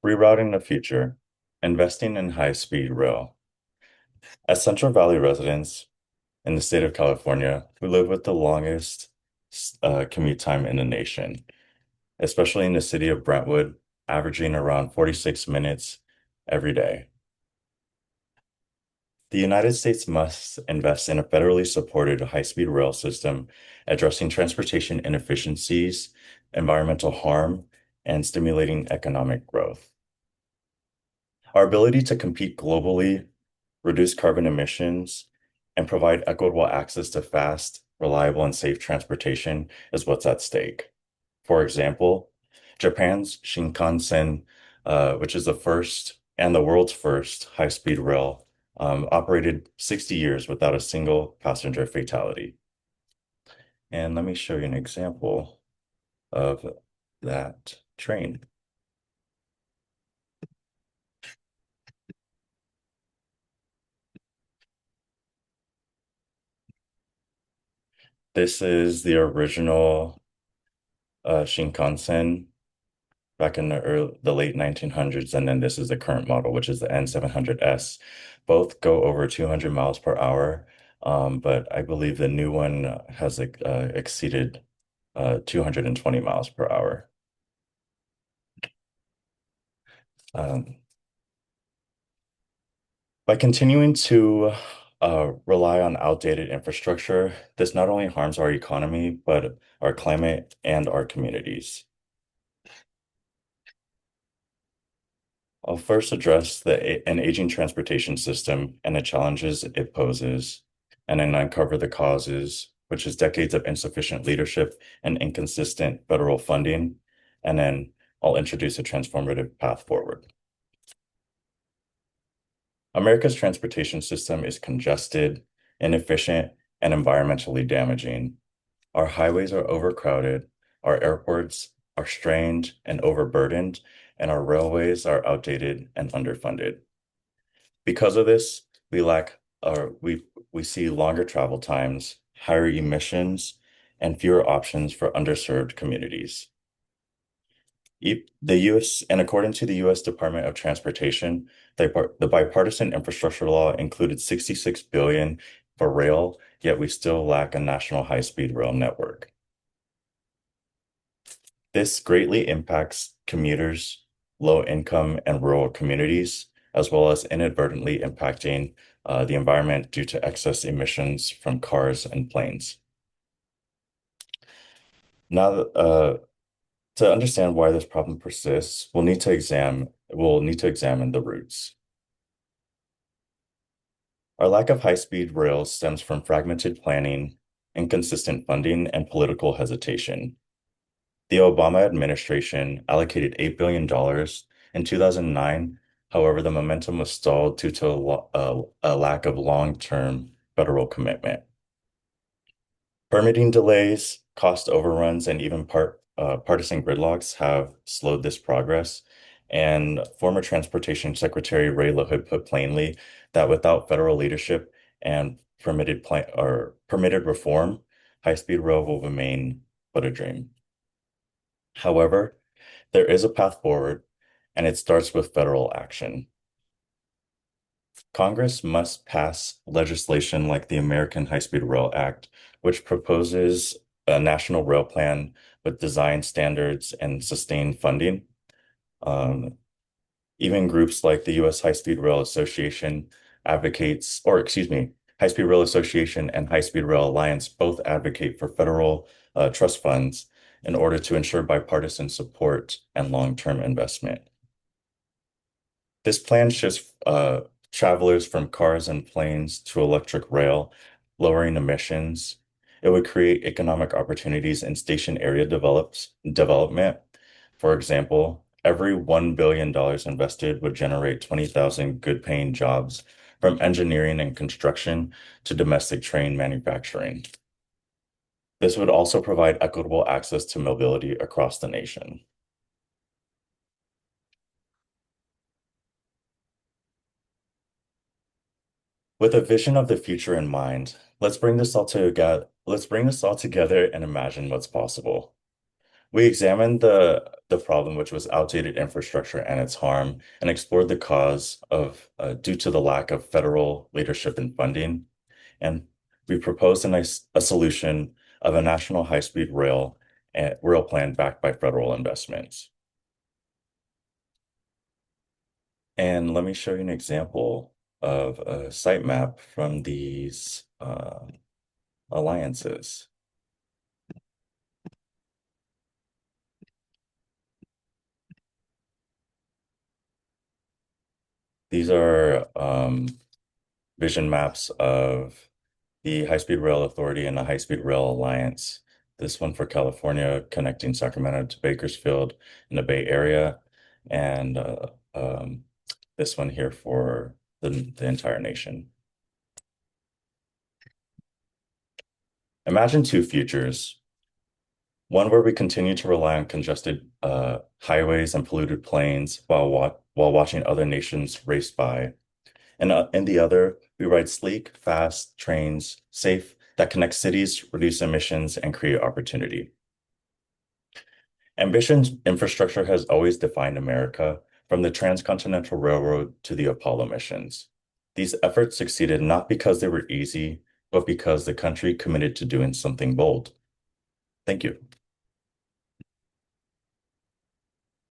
Rerouting the future, investing in high-speed rail. As Central Valley residents in the state of California, we live with the longest commute time in the nation, especially in the city of Brentwood, averaging around 46 minutes every day. The United States must invest in a federally supported high-speed rail system addressing transportation inefficiencies, environmental harm, and stimulating economic growth. Our ability to compete globally, reduce carbon emissions, and provide equitable access to fast, reliable, and safe transportation is what's at stake. For example, Japan's Shinkansen, which is the first and the world's first high-speed rail, operated 60 years without a single passenger fatality. And let me show you an example of that train. This is the original Shinkansen back in the late 1900s, and then this is the current model, which is the N700S. Both go over 200 miles per hour, but I believe the new one has exceeded 220 miles per hour. Um, by continuing to rely on outdated infrastructure, this not only harms our economy, but our climate and our communities. I'll first address an aging transportation system and the challenges it poses, and then uncover the causes, which is decades of insufficient leadership and inconsistent federal funding, and then I'll introduce a transformative path forward. America's transportation system is congested, inefficient, and environmentally damaging. Our highways are overcrowded, our airports are strained and overburdened, and our railways are outdated and underfunded. Because of this, we lack or we see longer travel times, higher emissions, and fewer options for underserved communities. The US, and according to the US Department of Transportation, the bipartisan infrastructure law included 66 billion for rail, yet we still lack a national high-speed rail network. This greatly impacts commuters, low-income and rural communities, as well as inadvertently impacting the environment due to excess emissions from cars and planes. Now, to understand why this problem persists, we'll need to examine the roots. Our lack of high-speed rail stems from fragmented planning, inconsistent funding, and political hesitation. The Obama administration allocated $8 billion in 2009. However, the momentum was stalled due to a lack of long-term federal commitment. Permitting delays, cost overruns, and even partisan gridlocks have slowed this progress. And former Transportation Secretary Ray LaHood put plainly that without federal leadership and permitted reform, high-speed rail will remain but a dream. However, there is a path forward, and it starts with federal action. Congress must pass legislation like the American High-Speed Rail Act, which proposes a national rail plan with design standards and sustained funding. Um, Even groups like the U.S. High-Speed Rail Association advocates, or excuse me, High-Speed Rail Association and High-Speed Rail Alliance both advocate for federal trust funds in order to ensure bipartisan support and long-term investment. This plan shifts travelers from cars and planes to electric rail, lowering emissions. It would create economic opportunities in station area development. For example, every $1 billion invested would generate 20,000 good-paying jobs from engineering and construction to domestic train manufacturing. This would also provide equitable access to mobility across the nation. With a vision of the future in mind, let's bring this all together and imagine what's possible. We examined the problem, which was outdated infrastructure and its harm, and explored the cause of due to the lack of federal leadership and funding. And we proposed a solution of a national high-speed rail plan backed by federal investments. And let me show you an example of a sitemap from these alliances. These are vision maps of the High-Speed Rail Authority and the High-Speed Rail Alliance. This one for California, connecting Sacramento to Bakersfield in the Bay Area, and this one here for the entire nation. Imagine two futures. One where we continue to rely on congested highways and polluted plains while watching other nations race by. And in the other, we ride sleek, fast trains, safe, that connect cities, reduce emissions, and create opportunity. Ambition's infrastructure has always defined America, from the Transcontinental Railroad to the Apollo missions. These efforts succeeded not because they were easy, but because the country committed to doing something bold. Thank you.